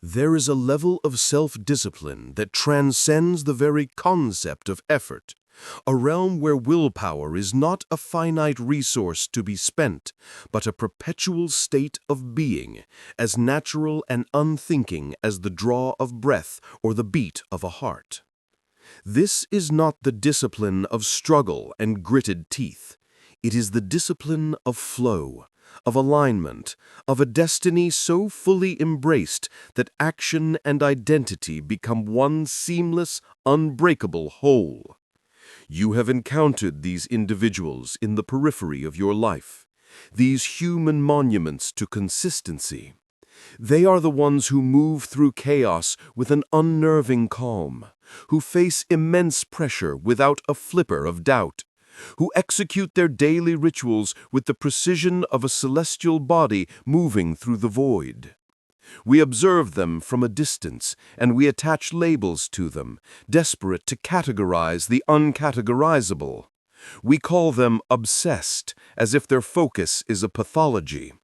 There is a level of self-discipline that transcends the very concept of effort, a realm where willpower is not a finite resource to be spent, but a perpetual state of being, as natural and unthinking as the draw of breath or the beat of a heart. This is not the discipline of struggle and gritted teeth. It is the discipline of flow, of alignment, of a destiny so fully embraced that action and identity become one seamless, unbreakable whole. You have encountered these individuals in the periphery of your life, these human monuments to consistency. They are the ones who move through chaos with an unnerving calm, who face immense pressure without a flicker of doubt, who execute their daily rituals with the precision of a celestial body moving through the void. We observe them from a distance, and we attach labels to them, desperate to categorize the uncategorizable. We call them obsessed, as if their focus is a pathology.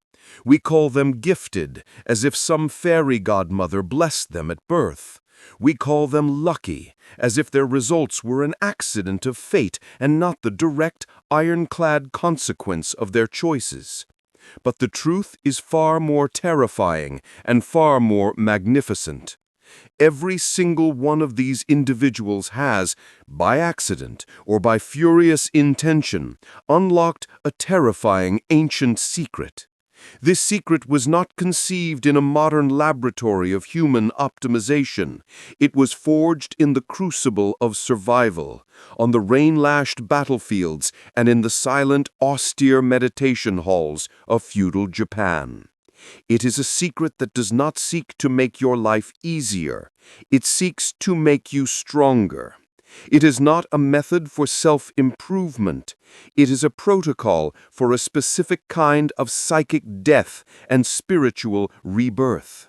We call them gifted, as if some fairy godmother blessed them at birth. We call them lucky, as if their results were an accident of fate and not the direct, ironclad consequence of their choices. But the truth is far more terrifying and far more magnificent. Every single one of these individuals has, by accident or by furious intention, unlocked a terrifying ancient secret. This secret was not conceived in a modern laboratory of human optimization. It was forged in the crucible of survival, on the rain-lashed battlefields and in the silent, austere meditation halls of feudal Japan. It is a secret that does not seek to make your life easier. It seeks to make you stronger. It is not a method for self-improvement. It is a protocol for a specific kind of psychic death and spiritual rebirth.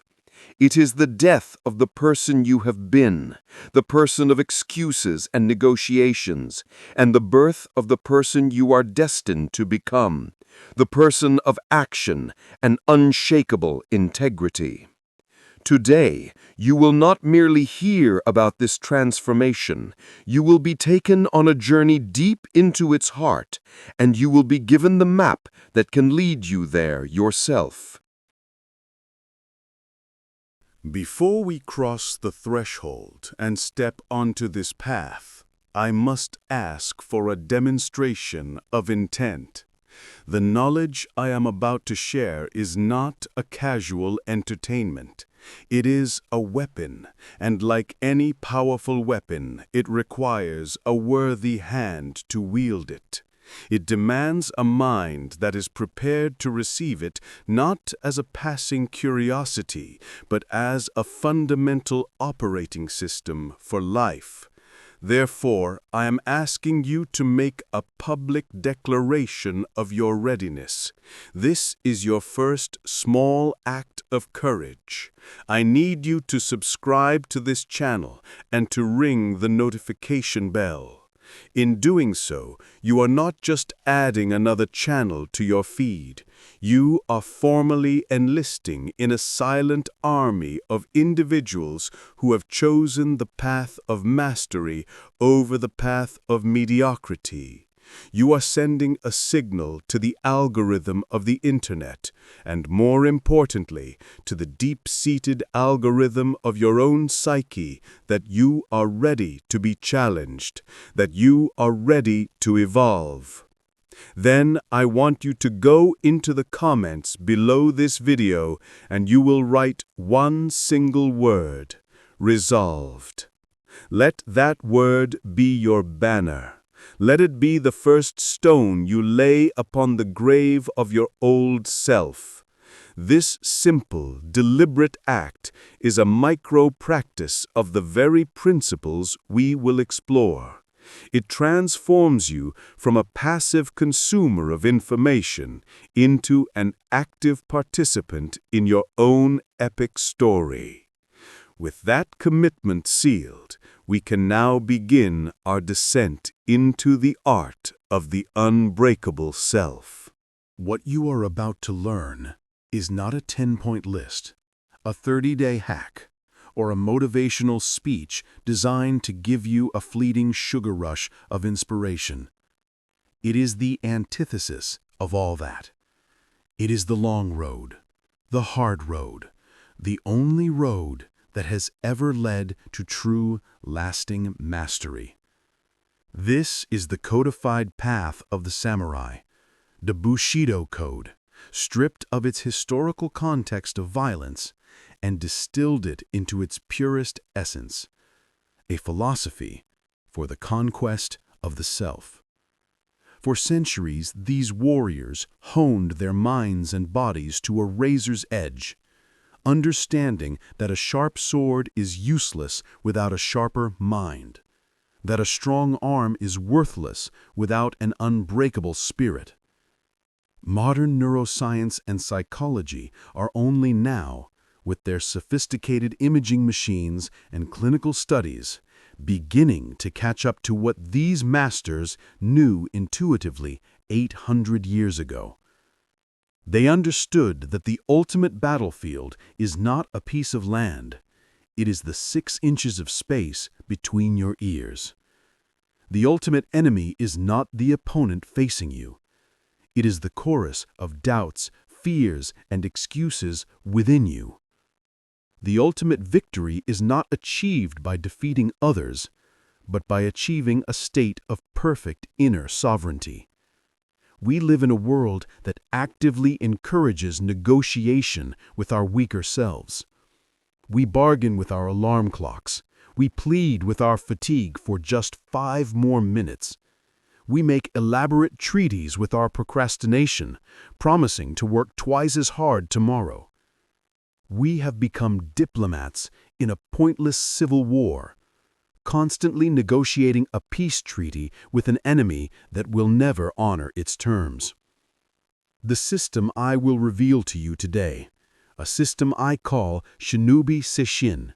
It is the death of the person you have been, the person of excuses and negotiations, and the birth of the person you are destined to become, the person of action and unshakable integrity. Today, you will not merely hear about this transformation. You will be taken on a journey deep into its heart, and you will be given the map that can lead you there yourself. Before we cross the threshold and step onto this path, I must ask for a demonstration of intent. The knowledge I am about to share is not a casual entertainment. It is a weapon, and like any powerful weapon, it requires a worthy hand to wield it. It demands a mind that is prepared to receive it not as a passing curiosity, but as a fundamental operating system for life. Therefore, I am asking you to make a public declaration of your readiness. This is your first small act of courage. I need you to subscribe to this channel and to ring the notification bell. In doing so, you are not just adding another channel to your feed. You are formally enlisting in a silent army of individuals who have chosen the path of mastery over the path of mediocrity. You are sending a signal to the algorithm of the internet, and more importantly, to the deep-seated algorithm of your own psyche, that you are ready to be challenged, that you are ready to evolve. Then I want you to go into the comments below this video and you will write one single word: resolved. Let that word be your banner. Let it be the first stone you lay upon the grave of your old self. This simple, deliberate act is a micro-practice of the very principles we will explore. It transforms you from a passive consumer of information into an active participant in your own epic story. With that commitment sealed, we can now begin our descent into the art of the unbreakable self. What you are about to learn is not a 10-point list. a 30-day hack, or a motivational speech designed to give you a fleeting sugar rush of inspiration. It is the antithesis of all that. It is the long road, the hard road, the only road that has ever led to true, lasting mastery. This is the codified path of the samurai, the Bushido Code, stripped of its historical context of violence and distilled it into its purest essence, a philosophy for the conquest of the self. For centuries, these warriors honed their minds and bodies to a razor's edge, understanding that a sharp sword is useless without a sharper mind, that a strong arm is worthless without an unbreakable spirit. Modern neuroscience and psychology are only now, with their sophisticated imaging machines and clinical studies, beginning to catch up to what these masters knew intuitively 800 years ago. They understood that the ultimate battlefield is not a piece of land. It is the 6 inches of space between your ears. The ultimate enemy is not the opponent facing you. It is the chorus of doubts, fears, and excuses within you. The ultimate victory is not achieved by defeating others, but by achieving a state of perfect inner sovereignty. We live in a world that actively encourages negotiation with our weaker selves. We bargain with our alarm clocks. We plead with our fatigue for just 5 more minutes. We make elaborate treaties with our procrastination, promising to work twice as hard tomorrow. We have become diplomats in a pointless civil war, constantly negotiating a peace treaty with an enemy that will never honor its terms. The system I will reveal to you today, a system I call Shinobi Seishin,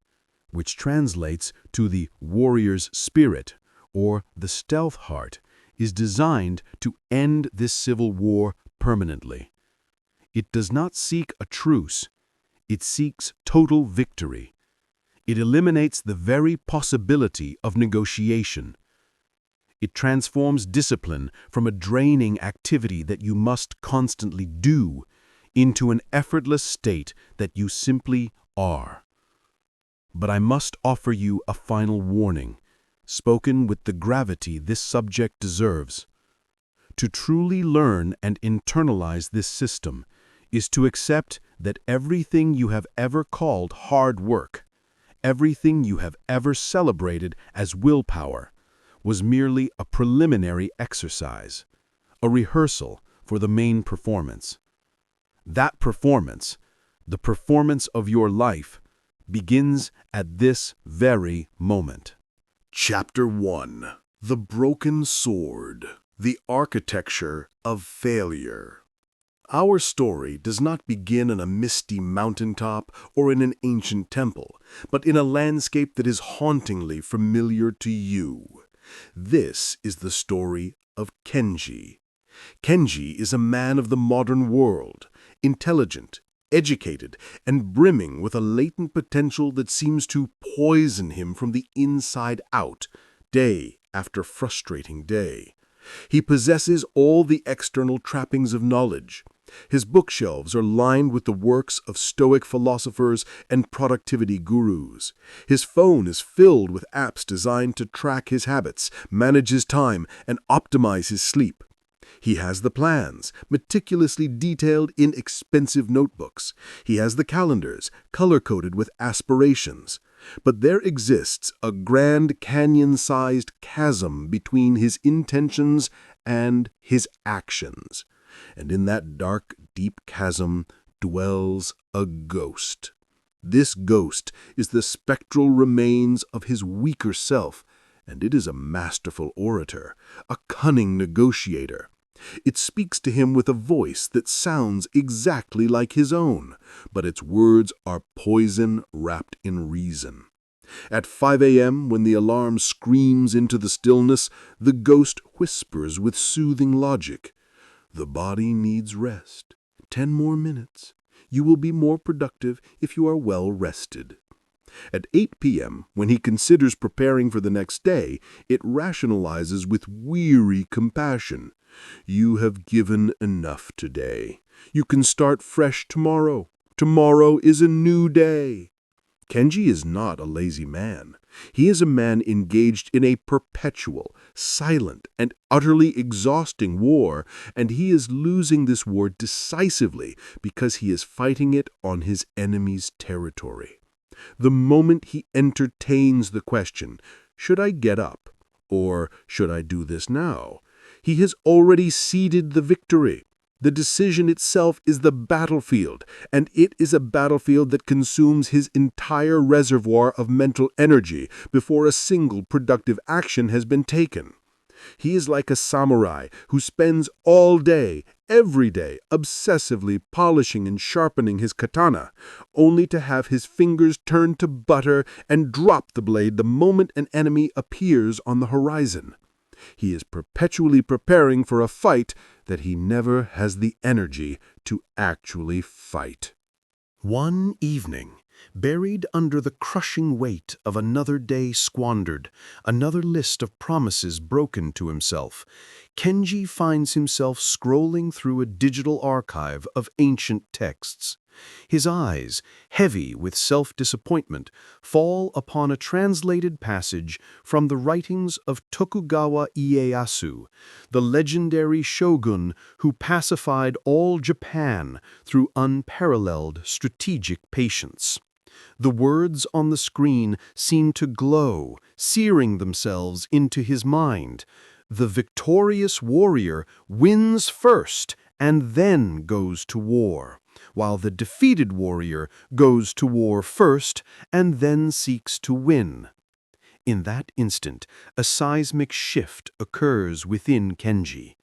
which translates to the warrior's spirit or the stealth heart, is designed to end this civil war permanently. It does not seek a truce. It seeks total victory. It eliminates the very possibility of negotiation. It transforms discipline from a draining activity that you must constantly do into an effortless state that you simply are. But I must offer you a final warning, spoken with the gravity this subject deserves. To truly learn and internalize this system is to accept that everything you have ever called hard work, everything you have ever celebrated as willpower, was merely a preliminary exercise, a rehearsal for the main performance. That performance, the performance of your life, begins at this very moment. Chapter 1. The Broken Sword. The Architecture of Failure. Our story does not begin on a misty mountaintop or in an ancient temple, but in a landscape that is hauntingly familiar to you. This is the story of Kenji. Kenji is a man of the modern world, intelligent, educated, and brimming with a latent potential that seems to poison him from the inside out, day after frustrating day. He possesses all the external trappings of knowledge. His bookshelves are lined with the works of Stoic philosophers and productivity gurus. His phone is filled with apps designed to track his habits, manage his time, and optimize his sleep. He has the plans, meticulously detailed in expensive notebooks. He has the calendars, color-coded with aspirations. But there exists a Grand Canyon-sized chasm between his intentions and his actions. And in that dark, deep chasm dwells a ghost. This ghost is the spectral remains of his weaker self, and it is a masterful orator, a cunning negotiator. It speaks to him with a voice that sounds exactly like his own, but its words are poison wrapped in reason. At 5 a.m., when the alarm screams into the stillness, the ghost whispers with soothing logic. The body needs rest. 10 more minutes. You will be more productive if you are well rested. At 8 p.m., when he considers preparing for the next day, it rationalizes with weary compassion. You have given enough today. You can start fresh tomorrow. Tomorrow is a new day. Kenji is not a lazy man. He is a man engaged in a perpetual, silent, and utterly exhausting war, and he is losing this war decisively because he is fighting it on his enemy's territory. The moment he entertains the question, should I get up, or should I do this now, he has already ceded the victory. The decision itself is the battlefield, and it is a battlefield that consumes his entire reservoir of mental energy before a single productive action has been taken. He is like a samurai who spends all day, every day, obsessively polishing and sharpening his katana, only to have his fingers turn to butter and drop the blade the moment an enemy appears on the horizon. He is perpetually preparing for a fight that he never has the energy to actually fight. One evening, buried under the crushing weight of another day squandered, another list of promises broken to himself, Kenji finds himself scrolling through a digital archive of ancient texts. His eyes, heavy with self-disappointment, fall upon a translated passage from the writings of Tokugawa Ieyasu, the legendary shogun who pacified all Japan through unparalleled strategic patience. The words on the screen seem to glow, searing themselves into his mind. The victorious warrior wins first and then goes to war, while the defeated warrior goes to war first and then seeks to win. In that instant, a seismic shift occurs within Kenji.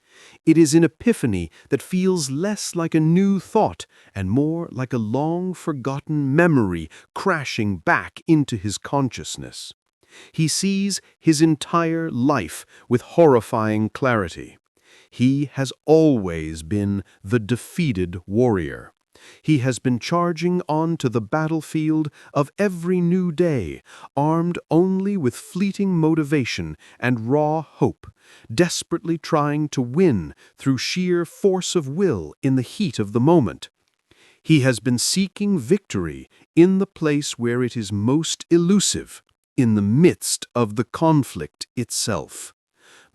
It is an epiphany that feels less like a new thought and more like a long-forgotten memory crashing back into his consciousness. He sees his entire life with horrifying clarity. He has always been the defeated warrior. He has been charging onto the battlefield of every new day, armed only with fleeting motivation and raw hope, desperately trying to win through sheer force of will in the heat of the moment. He has been seeking victory in the place where it is most elusive, in the midst of the conflict itself.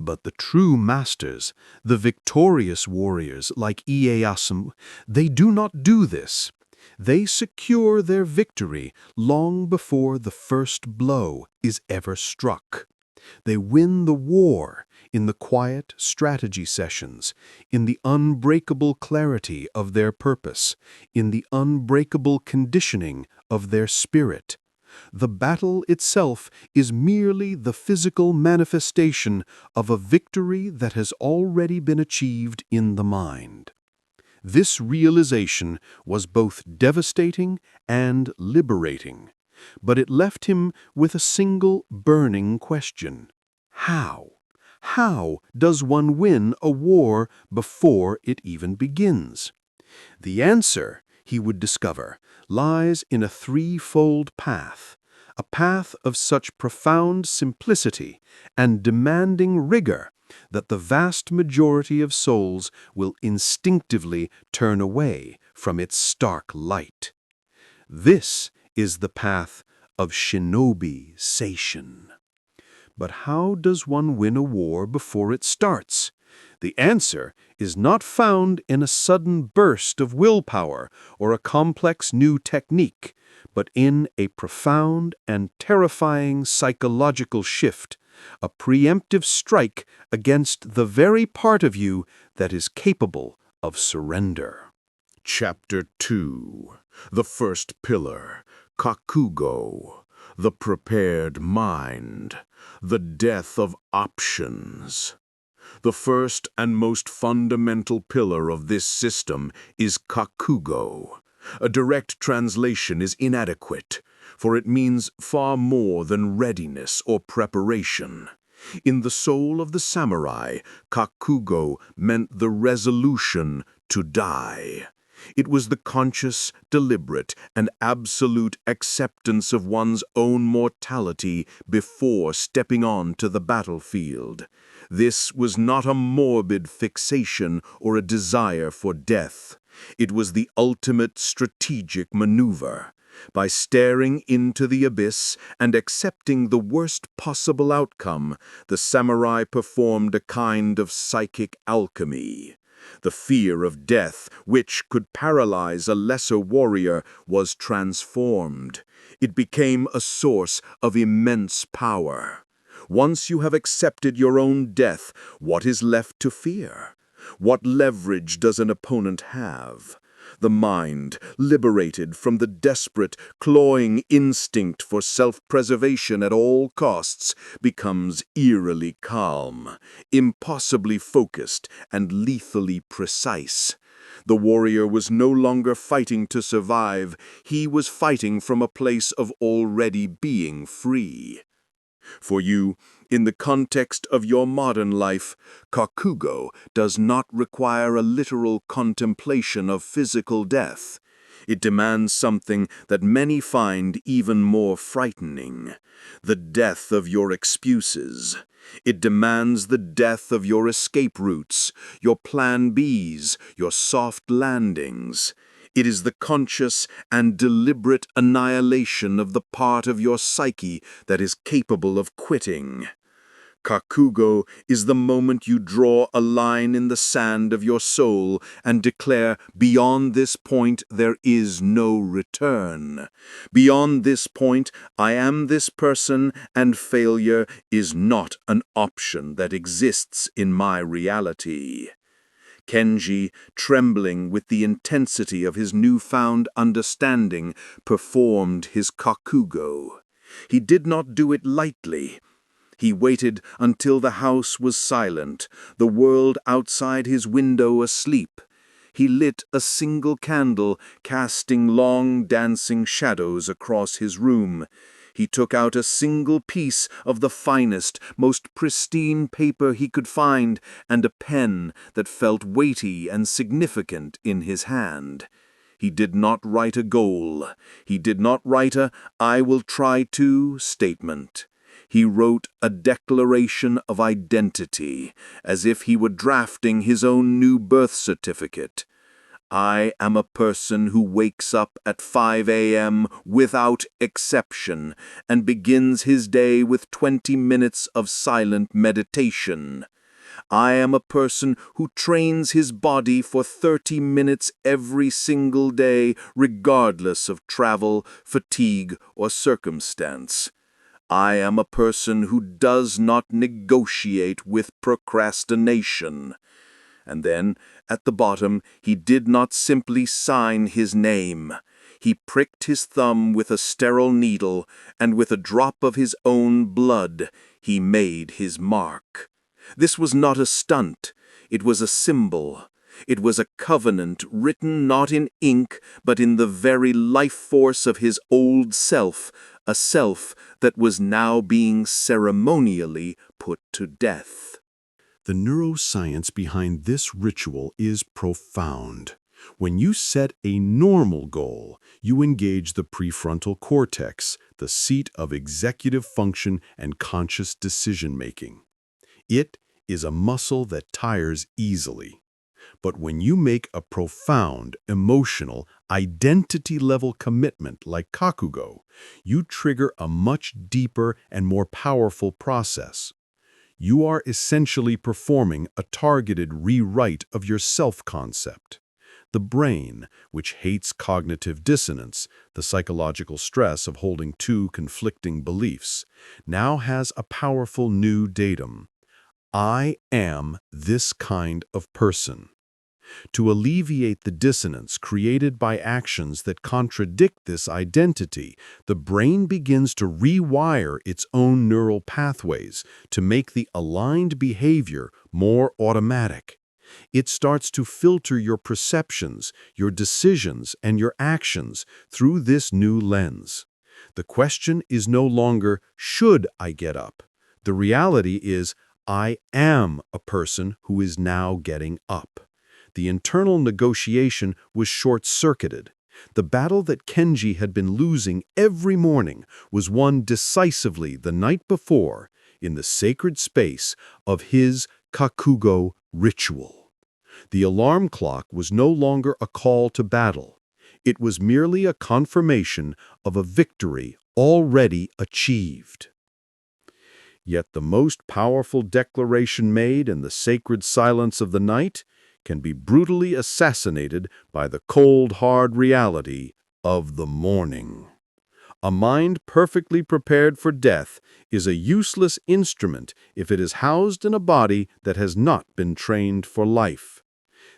But the true masters, the victorious warriors like Ieyasu, they do not do this. They secure their victory long before the first blow is ever struck. They win the war in the quiet strategy sessions, in the unbreakable clarity of their purpose, in the unbreakable conditioning of their spirit. The battle itself is merely the physical manifestation of a victory that has already been achieved in the mind. This realization was both devastating and liberating, but it left him with a single burning question. How? How does one win a war before it even begins? The answer, he would discover, lies in a threefold path, a path of such profound simplicity and demanding rigor that the vast majority of souls will instinctively turn away from its stark light. This is the path of Shinobi Seishin. But how does one win a war before it starts? The answer is not found in a sudden burst of willpower or a complex new technique, but in a profound and terrifying psychological shift, a preemptive strike against the very part of you that is capable of surrender. Chapter 2. The First Pillar, Kakugo, the Prepared Mind, the Death of Options. The first and most fundamental pillar of this system is Kakugo. A direct translation is inadequate, for it means far more than readiness or preparation. In the soul of the samurai, Kakugo meant the resolution to die. It was the conscious, deliberate, and absolute acceptance of one's own mortality before stepping on to the battlefield. This was not a morbid fixation or a desire for death. It was the ultimate strategic maneuver. By staring into the abyss and accepting the worst possible outcome, the samurai performed a kind of psychic alchemy. The fear of death, which could paralyze a lesser warrior, was transformed. It became a source of immense power. Once you have accepted your own death, what is left to fear? What leverage does an opponent have? The mind, liberated from the desperate, clawing instinct for self-preservation at all costs, becomes eerily calm, impossibly focused, and lethally precise. The warrior was no longer fighting to survive, he was fighting from a place of already being free. For you, in the context of your modern life, Kakugo does not require a literal contemplation of physical death. It demands something that many find even more frightening: the death of your excuses. It demands the death of your escape routes, your plan Bs, your soft landings. It is the conscious and deliberate annihilation of the part of your psyche that is capable of quitting. Kakugo is the moment you draw a line in the sand of your soul and declare, beyond this point there is no return. Beyond this point, I am this person, and failure is not an option that exists in my reality. Kenji, trembling with the intensity of his newfound understanding, performed his Kakugo. He did not do it lightly. He waited until the house was silent, the world outside his window asleep. He lit a single candle, casting long, dancing shadows across his room. He took out a single piece of the finest, most pristine paper he could find, and a pen that felt weighty and significant in his hand. He did not write a goal. He did not write a "I will try to" statement. He wrote a declaration of identity, as if he were drafting his own new birth certificate. I am a person who wakes up at 5 a.m. without exception and begins his day with 20 minutes of silent meditation. I am a person who trains his body for 30 minutes every single day, regardless of travel, fatigue, or circumstance. I am a person who does not negotiate with procrastination. And then, at the bottom, he did not simply sign his name. He pricked his thumb with a sterile needle, and with a drop of his own blood, he made his mark. This was not a stunt. It was a symbol. It was a covenant written not in ink, but in the very life force of his old self, a self that was now being ceremonially put to death. The neuroscience behind this ritual is profound. When you set a normal goal, you engage the prefrontal cortex, the seat of executive function and conscious decision-making. It is a muscle that tires easily. But when you make a profound, emotional, identity-level commitment like Kakugo, you trigger a much deeper and more powerful process. You are essentially performing a targeted rewrite of your self-concept. The brain, which hates cognitive dissonance, the psychological stress of holding two conflicting beliefs, now has a powerful new datum. I am this kind of person. To alleviate the dissonance created by actions that contradict this identity, the brain begins to rewire its own neural pathways to make the aligned behavior more automatic. It starts to filter your perceptions, your decisions, and your actions through this new lens. The question is no longer, should I get up? The reality is, I am a person who is now getting up. the internal negotiation was short-circuited. The battle that Kenji had been losing every morning was won decisively the night before in the sacred space of his Kakugo ritual. The alarm clock was no longer a call to battle. It was merely a confirmation of a victory already achieved. Yet the most powerful declaration made in the sacred silence of the night can be brutally assassinated by the cold, hard reality of the morning. A mind perfectly prepared for death is a useless instrument if it is housed in a body that has not been trained for life.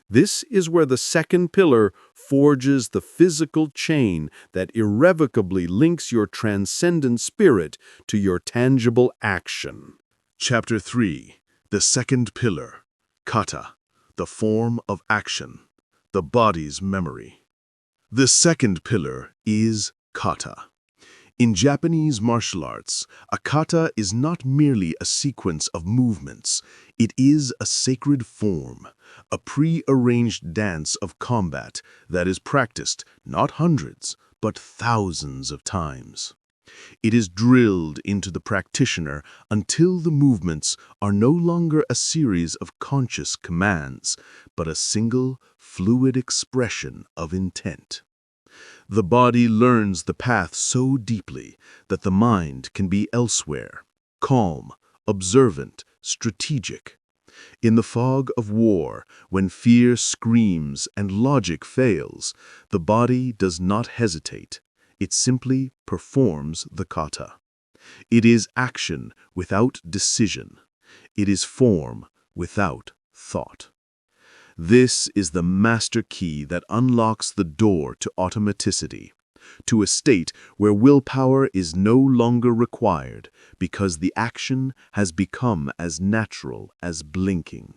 This is where the second pillar forges the physical chain that irrevocably links your transcendent spirit to your tangible action. Chapter 3. The second pillar. Kata. The form of action. The body's memory. The second pillar is kata. In Japanese martial arts, a kata is not merely a sequence of movements. It is a sacred form, a pre-arranged dance of combat that is practiced not hundreds, but thousands of times. It is drilled into the practitioner until the movements are no longer a series of conscious commands, but a single, fluid expression of intent. The body learns the path so deeply that the mind can be elsewhere, calm, observant, strategic. In the fog of war, when fear screams and logic fails, the body does not hesitate. It simply performs the kata. It is action without decision. It is form without thought. This is the master key that unlocks the door to automaticity, to a state where willpower is no longer required because the action has become as natural as blinking.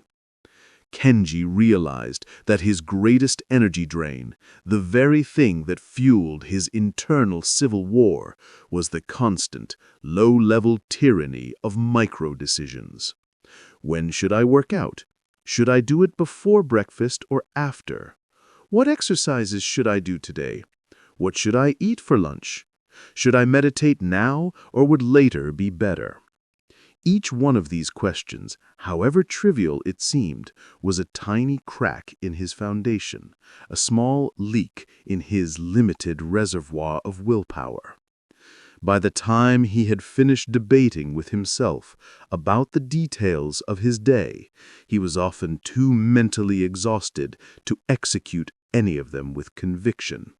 Kenji realized that his greatest energy drain, the very thing that fueled his internal civil war, was the constant, low-level tyranny of micro-decisions. When should I work out? Should I do it before breakfast or after? What exercises should I do today? What should I eat for lunch? Should I meditate now or would later be better? Each one of these questions, however trivial it seemed, was a tiny crack in his foundation, a small leak in his limited reservoir of willpower. By the time he had finished debating with himself about the details of his day, he was often too mentally exhausted to execute any of them with conviction.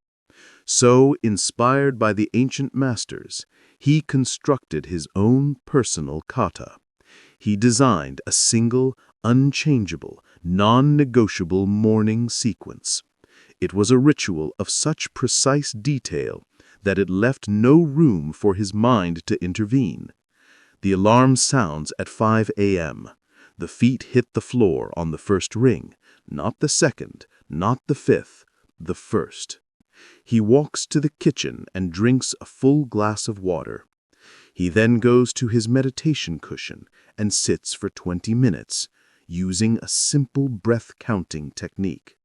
So, inspired by the ancient masters, he constructed his own personal kata. He designed a single, unchangeable, non-negotiable morning sequence. It was a ritual of such precise detail that it left no room for his mind to intervene. The alarm sounds at 5 a.m. The feet hit the floor on the first ring, not the second, not the fifth, the first. He walks to the kitchen and drinks a full glass of water. He then goes to his meditation cushion and sits for 20 minutes, using a simple breath-counting technique.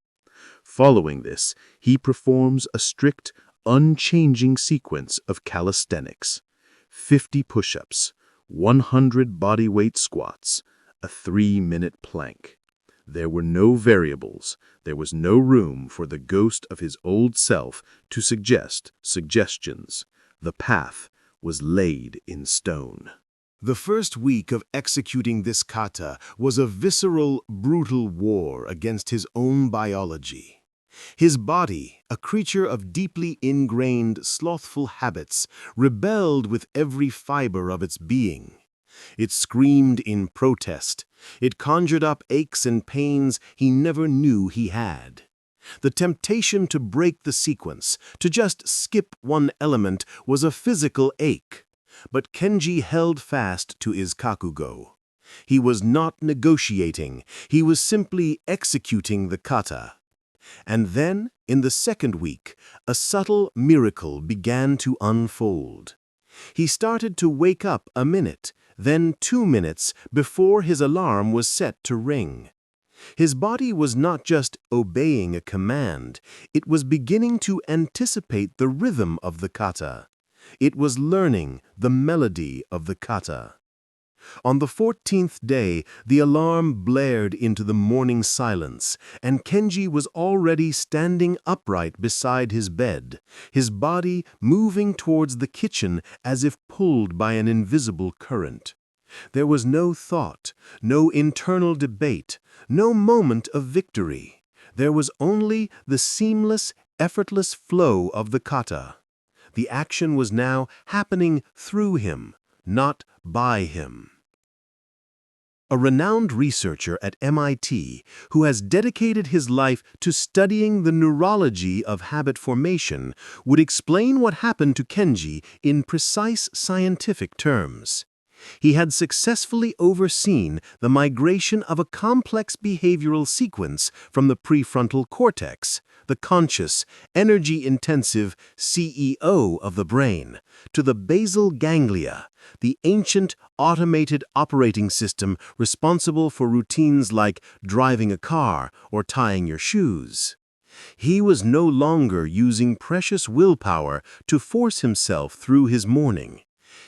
Following this, he performs a strict, unchanging sequence of calisthenics: 50 push-ups, 100 body-weight squats, a 3-minute plank. There were no variables. There was no room for the ghost of his old self to suggest suggestions. The path was laid in stone. The first week of executing this kata was a visceral, brutal war against his own biology. His body, a creature of deeply ingrained, slothful habits, rebelled with every fiber of its being. It screamed in protest. It conjured up aches and pains he never knew he had. The temptation to break the sequence, to just skip one element, was a physical ache. But Kenji held fast to his kakugo. He was not negotiating. He was simply executing the kata. And then, in the second week, a subtle miracle began to unfold. He started to wake up a minute, then 2 minutes before his alarm was set to ring. His body was not just obeying a command, it was beginning to anticipate the rhythm of the kata. It was learning the melody of the kata. On the 14th day, the alarm blared into the morning silence, and Kenji was already standing upright beside his bed, his body moving towards the kitchen as if pulled by an invisible current. There was no thought, no internal debate, no moment of victory. There was only the seamless, effortless flow of the kata. The action was now happening through him, not by him. A renowned researcher at MIT who has dedicated his life to studying the neurology of habit formation would explain what happened to Kenji in precise scientific terms. He had successfully overseen the migration of a complex behavioral sequence from the prefrontal cortex, the conscious, energy-intensive CEO of the brain, to the basal ganglia, the ancient automated operating system responsible for routines like driving a car or tying your shoes. He was no longer using precious willpower to force himself through his morning.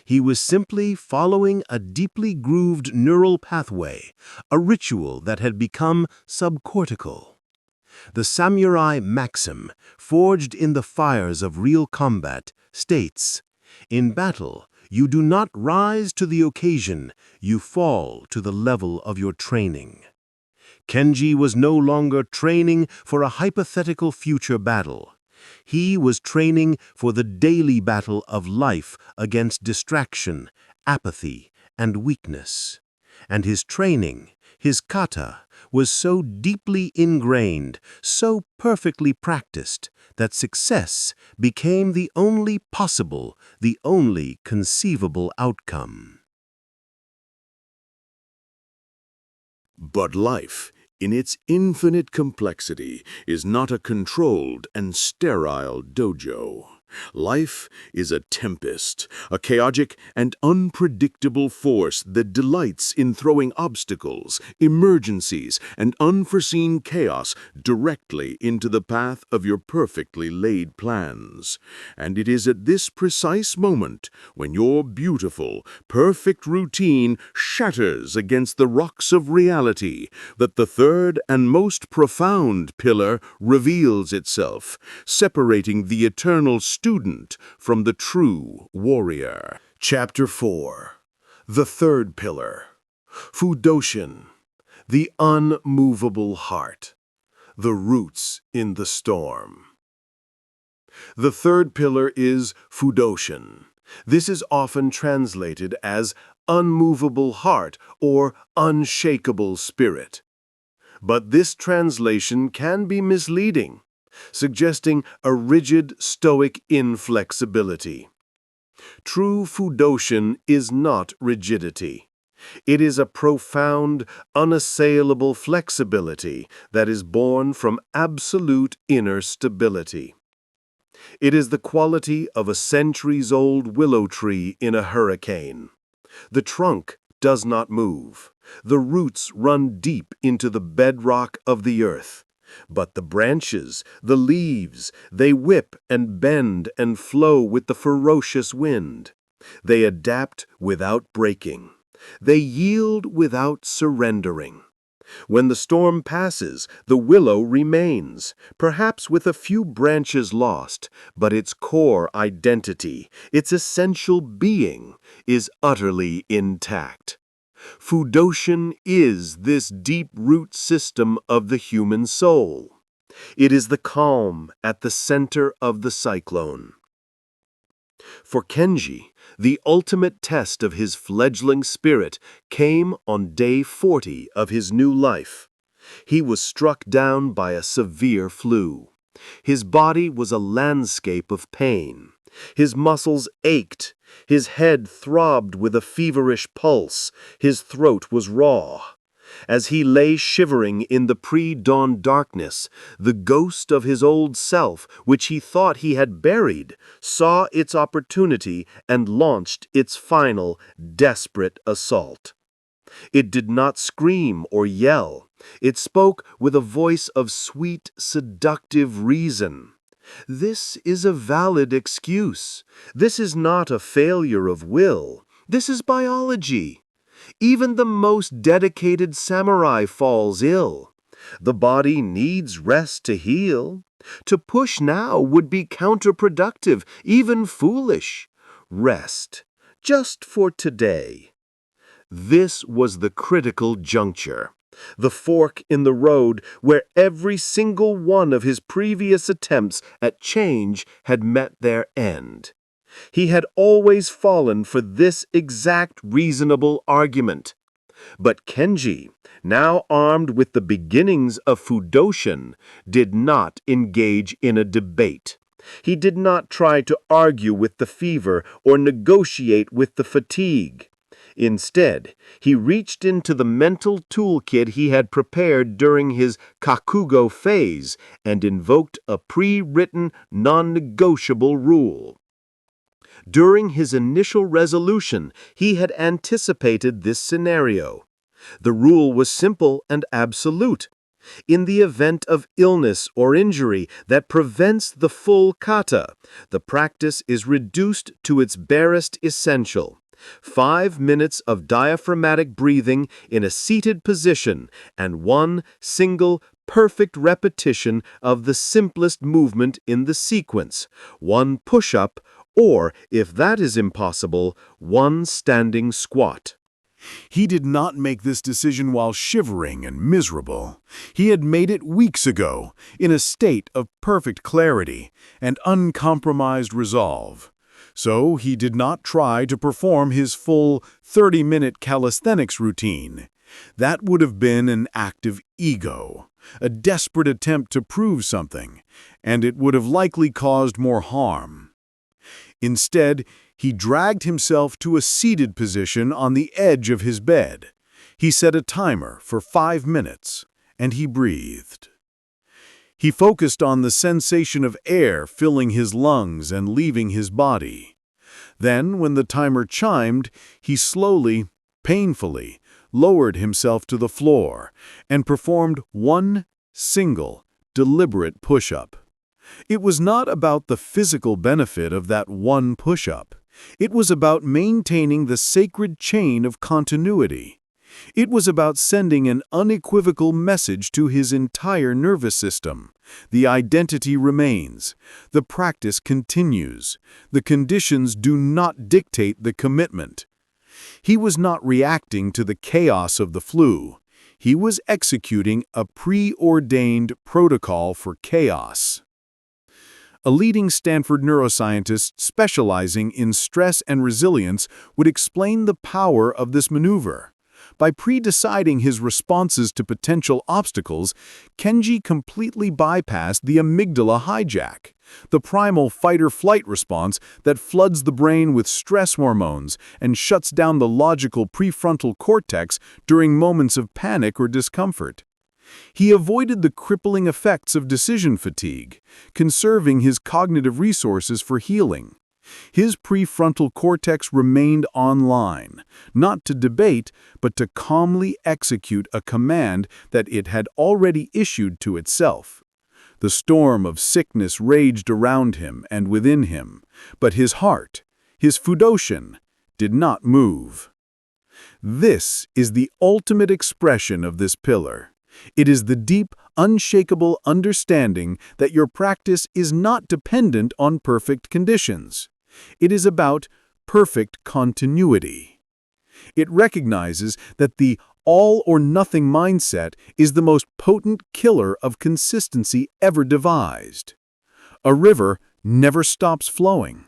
He was simply following a deeply grooved neural pathway, a ritual that had become subcortical. The samurai maxim, forged in the fires of real combat, states, "In battle, you do not rise to the occasion, you fall to the level of your training." Kenji was no longer training for a hypothetical future battle. He was training for the daily battle of life against distraction, apathy, and weakness. And his training, his kata, was so deeply ingrained, so perfectly practiced, that success became the only possible, the only conceivable outcome. But life, in its infinite complexity, is not a controlled and sterile dojo. Life is a tempest, a chaotic and unpredictable force that delights in throwing obstacles, emergencies, and unforeseen chaos directly into the path of your perfectly laid plans. And it is at this precise moment when your beautiful, perfect routine shatters against the rocks of reality that the third and most profound pillar reveals itself, separating the eternal student from the true warrior. Chapter 4. The third pillar. Fudoshin. The unmovable heart. The roots in the storm. The third pillar is Fudoshin. This is often translated as unmovable heart or unshakable spirit. But this translation can be misleading, suggesting a rigid, stoic inflexibility. True Fudoshin is not rigidity. It is a profound, unassailable flexibility that is born from absolute inner stability. It is the quality of a centuries-old willow tree in a hurricane. The trunk does not move. The roots run deep into the bedrock of the earth. But the branches, the leaves, they whip and bend and flow with the ferocious wind. They adapt without breaking. They yield without surrendering. When the storm passes, the willow remains, perhaps with a few branches lost, but its core identity, its essential being, is utterly intact. Fudoshin is this deep root system of the human soul. It is the calm at the center of the cyclone. For Kenji, the ultimate test of his fledgling spirit came on day 40 of his new life. He was struck down by a severe flu. His body was a landscape of pain. His muscles ached. His head throbbed with a feverish pulse. His throat was raw. As he lay shivering in the pre-dawn darkness, the ghost of his old self, which he thought he had buried, saw its opportunity and launched its final, desperate assault. It did not scream or yell. It spoke with a voice of sweet, seductive reason. This is a valid excuse. This is not a failure of will. This is biology. Even the most dedicated samurai falls ill. The body needs rest to heal. To push now would be counterproductive, even foolish. Rest, just for today. This was the critical juncture, the fork in the road where every single one of his previous attempts at change had met their end. He had always fallen for this exact reasonable argument. But Kenji, now armed with the beginnings of Fudoshin, did not engage in a debate. He did not try to argue with the fever or negotiate with the fatigue. Instead, he reached into the mental toolkit he had prepared during his Kakugo phase and invoked a pre-written, non-negotiable rule. During his initial resolution, he had anticipated this scenario. The rule was simple and absolute. In the event of illness or injury that prevents the full kata, the practice is reduced to its barest essential. 5 minutes of diaphragmatic breathing in a seated position and one single perfect repetition of the simplest movement in the sequence, one push-up, or, if that is impossible, one standing squat. He did not make this decision while shivering and miserable. He had made it weeks ago, in a state of perfect clarity and uncompromised resolve. So he did not try to perform his full 30-minute calisthenics routine. That would have been an act of ego, a desperate attempt to prove something, and it would have likely caused more harm. Instead, he dragged himself to a seated position on the edge of his bed. He set a timer for 5 minutes, and he breathed. He focused on the sensation of air filling his lungs and leaving his body. Then, when the timer chimed, he slowly, painfully, lowered himself to the floor and performed one single, deliberate push-up. It was not about the physical benefit of that one push-up. It was about maintaining the sacred chain of continuity. It was about sending an unequivocal message to his entire nervous system. The identity remains. The practice continues. The conditions do not dictate the commitment. He was not reacting to the chaos of the flu. He was executing a preordained protocol for chaos. A leading Stanford neuroscientist specializing in stress and resilience would explain the power of this maneuver. By pre-deciding his responses to potential obstacles, Kenji completely bypassed the amygdala hijack, the primal fight-or-flight response that floods the brain with stress hormones and shuts down the logical prefrontal cortex during moments of panic or discomfort. He avoided the crippling effects of decision fatigue, conserving his cognitive resources for healing. His prefrontal cortex remained online, not to debate, but to calmly execute a command that it had already issued to itself. The storm of sickness raged around him and within him, but his heart, his Fudoshin, did not move. This is the ultimate expression of this pillar. It is the deep, unshakable understanding that your practice is not dependent on perfect conditions. It is about perfect continuity. It recognizes that the all-or-nothing mindset is the most potent killer of consistency ever devised. A river never stops flowing.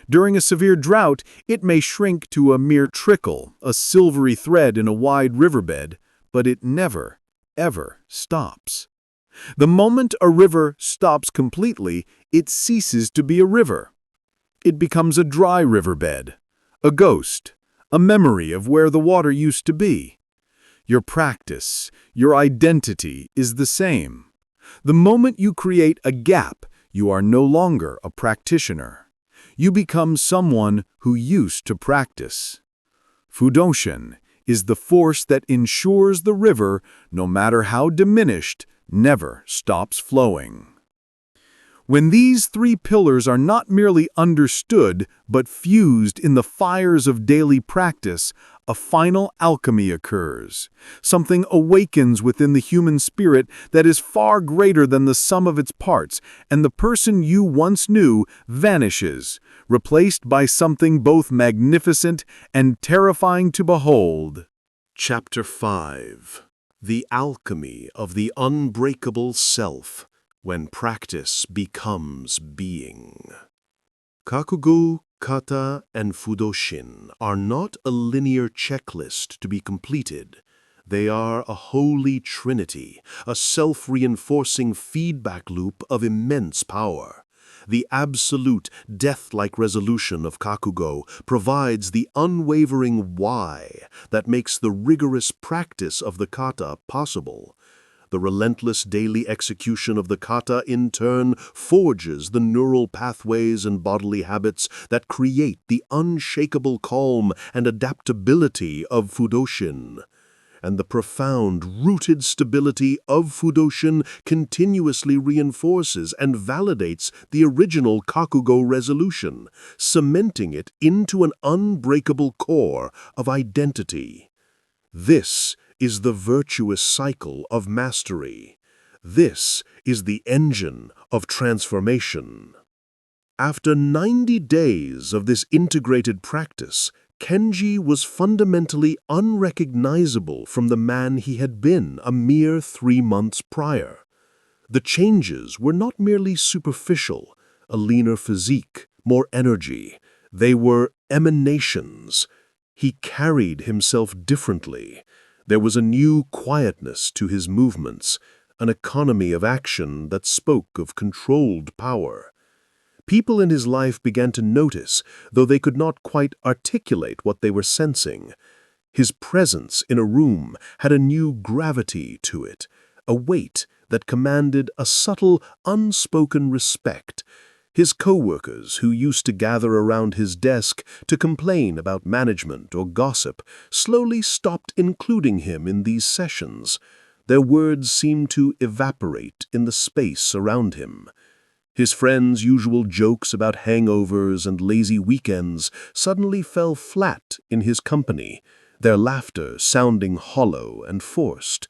During a severe drought, it may shrink to a mere trickle, a silvery thread in a wide riverbed, but it never, ever stops. The moment a river stops completely, it ceases to be a river. It becomes a dry riverbed, a ghost, a memory of where the water used to be. Your practice, your identity is the same. The moment you create a gap, you are no longer a practitioner. You become someone who used to practice. Fudoshin is the force that ensures the river, no matter how diminished, never stops flowing. When these three pillars are not merely understood but fused in the fires of daily practice, a final alchemy occurs. Something awakens within the human spirit that is far greater than the sum of its parts, and the person you once knew vanishes, replaced by something both magnificent and terrifying to behold. Chapter 5. The Alchemy of the Unbreakable Self, when practice becomes being. Kakugo, kata, and fudoshin are not a linear checklist to be completed. They are a holy trinity, a self-reinforcing feedback loop of immense power. The absolute, death-like resolution of Kakugo provides the unwavering why that makes the rigorous practice of the kata possible. The relentless daily execution of the kata, in turn, forges the neural pathways and bodily habits that create the unshakable calm and adaptability of fudoshin. And the profound, rooted stability of fudoshin continuously reinforces and validates the original Kakugo resolution, cementing it into an unbreakable core of identity. This is the virtuous cycle of mastery. This is the engine of transformation. After 90 days of this integrated practice, Kenji was fundamentally unrecognizable from the man he had been a mere 3 months prior. The changes were not merely superficial, a leaner physique, more energy. They were emanations. He carried himself differently. There was a new quietness to his movements, an economy of action that spoke of controlled power. People in his life began to notice, though they could not quite articulate what they were sensing. His presence in a room had a new gravity to it, a weight that commanded a subtle, unspoken respect. His co-workers, who used to gather around his desk to complain about management or gossip, slowly stopped including him in these sessions. Their words seemed to evaporate in the space around him. His friends' usual jokes about hangovers and lazy weekends suddenly fell flat in his company, their laughter sounding hollow and forced.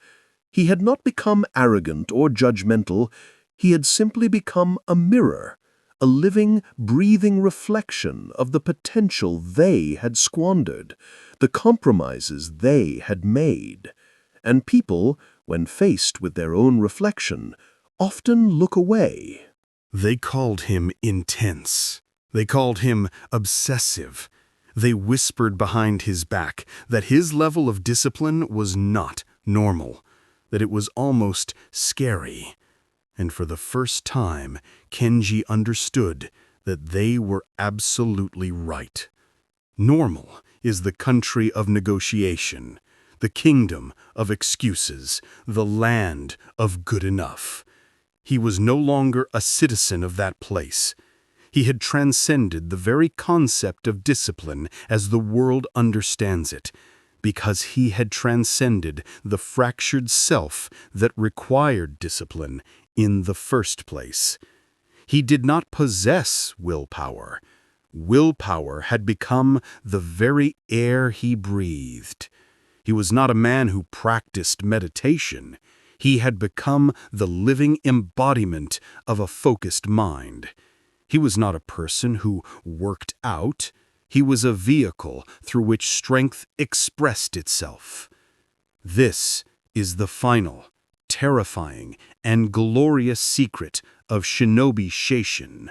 He had not become arrogant or judgmental. He had simply become a mirror, a living, breathing reflection of the potential they had squandered, the compromises they had made. And people, when faced with their own reflection, often look away. They called him intense. They called him obsessive. They whispered behind his back that his level of discipline was not normal, that it was almost scary. And for the first time, Kenji understood that they were absolutely right. Normal is the country of negotiation, the kingdom of excuses, the land of good enough. He was no longer a citizen of that place. He had transcended the very concept of discipline as the world understands it, because he had transcended the fractured self that required discipline in the first place. He did not possess willpower. Willpower had become the very air he breathed. He was not a man who practiced meditation. He had become the living embodiment of a focused mind. He was not a person who worked out. He was a vehicle through which strength expressed itself. This is the final, terrifying, and glorious secret of Shinobi Seishin.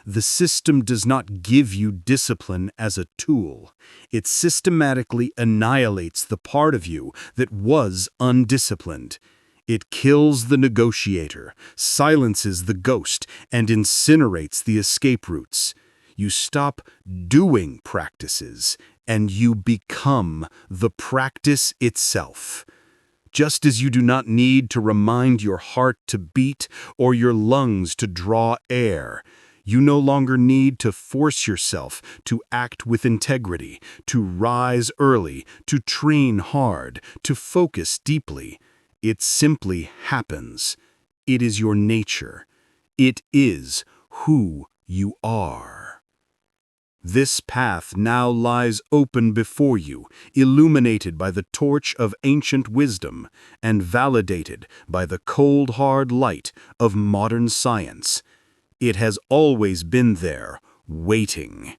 The system does not give you discipline as a tool. It systematically annihilates the part of you that was undisciplined. It kills the negotiator, silences the ghost, and incinerates the escape routes. You stop doing practices, and you become the practice itself. Just as you do not need to remind your heart to beat or your lungs to draw air, You no longer need to force yourself to act with integrity, to rise early, to train hard, to focus deeply. It simply happens. It is your nature. It is who you are. This path now lies open before you, illuminated by the torch of ancient wisdom and validated by the cold, hard light of modern science. It has always been there, waiting.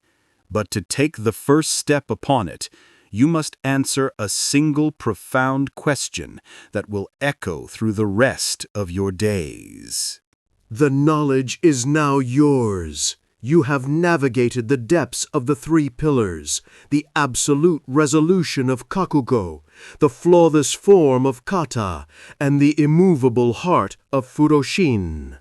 But to take the first step upon it, you must answer a single profound question that will echo through the rest of your days. The knowledge is now yours. You have navigated the depths of the three pillars, the absolute resolution of Kakugo, the flawless form of Kata, and the immovable heart of Furoshin.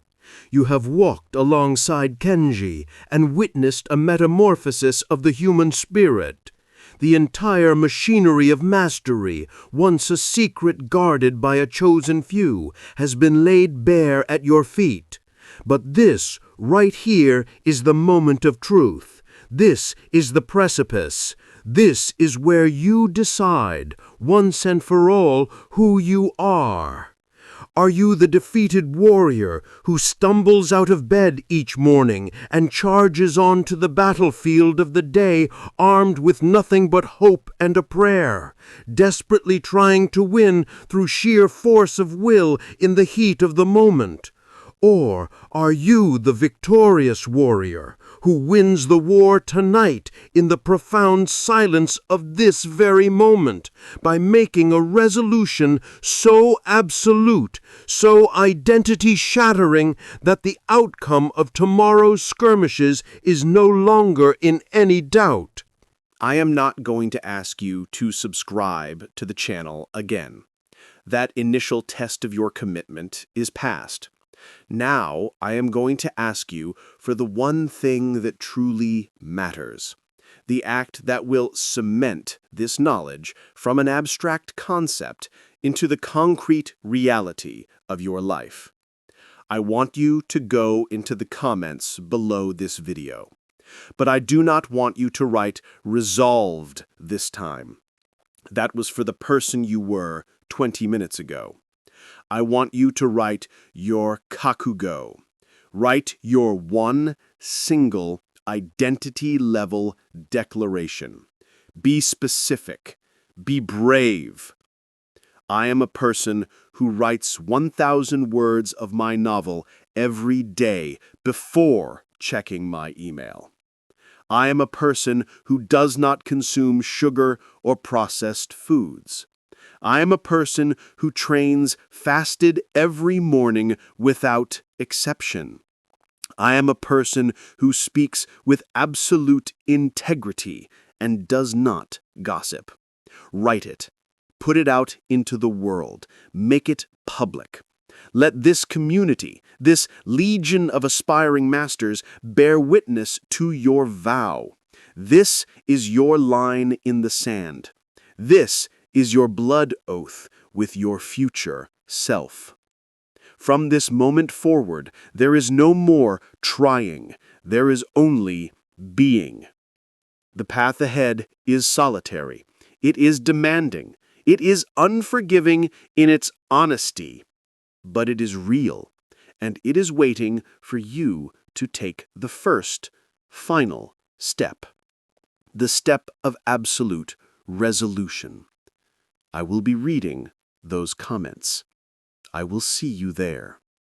You have walked alongside Kenji and witnessed a metamorphosis of the human spirit. The entire machinery of mastery, once a secret guarded by a chosen few, has been laid bare at your feet. But this, right here, is the moment of truth. This is the precipice. This is where you decide, once and for all, who you are. Are you the defeated warrior who stumbles out of bed each morning and charges on to the battlefield of the day armed with nothing but hope and a prayer, desperately trying to win through sheer force of will in the heat of the moment? Or are you the victorious warrior who wins the war tonight in the profound silence of this very moment by making a resolution so absolute, so identity-shattering that the outcome of tomorrow's skirmishes is no longer in any doubt? I am not going to ask you to subscribe to the channel again. That initial test of your commitment is past. Now I am going to ask you for the one thing that truly matters, the act that will cement this knowledge from an abstract concept into the concrete reality of your life. I want you to go into the comments below this video, but I do not want you to write "resolved" this time. That was for the person you were 20 minutes ago. I want you to write your Kakugo. Write your one single identity-level declaration. Be specific. Be brave. I am a person who writes 1,000 words of my novel every day before checking my email. I am a person who does not consume sugar or processed foods. I am a person who trains fasted every morning without exception. I am a person who speaks with absolute integrity and does not gossip. Write it. Put it out into the world. Make it public. Let this community, this legion of aspiring masters, bear witness to your vow. This is your line in the sand. This is your blood oath with your future self. From this moment forward, there is no more trying. There is only being. The path ahead is solitary. It is demanding. It is unforgiving in its honesty. But it is real, and it is waiting for you to take the first, final step. The step of absolute resolution. I will be reading those comments. I will see you there.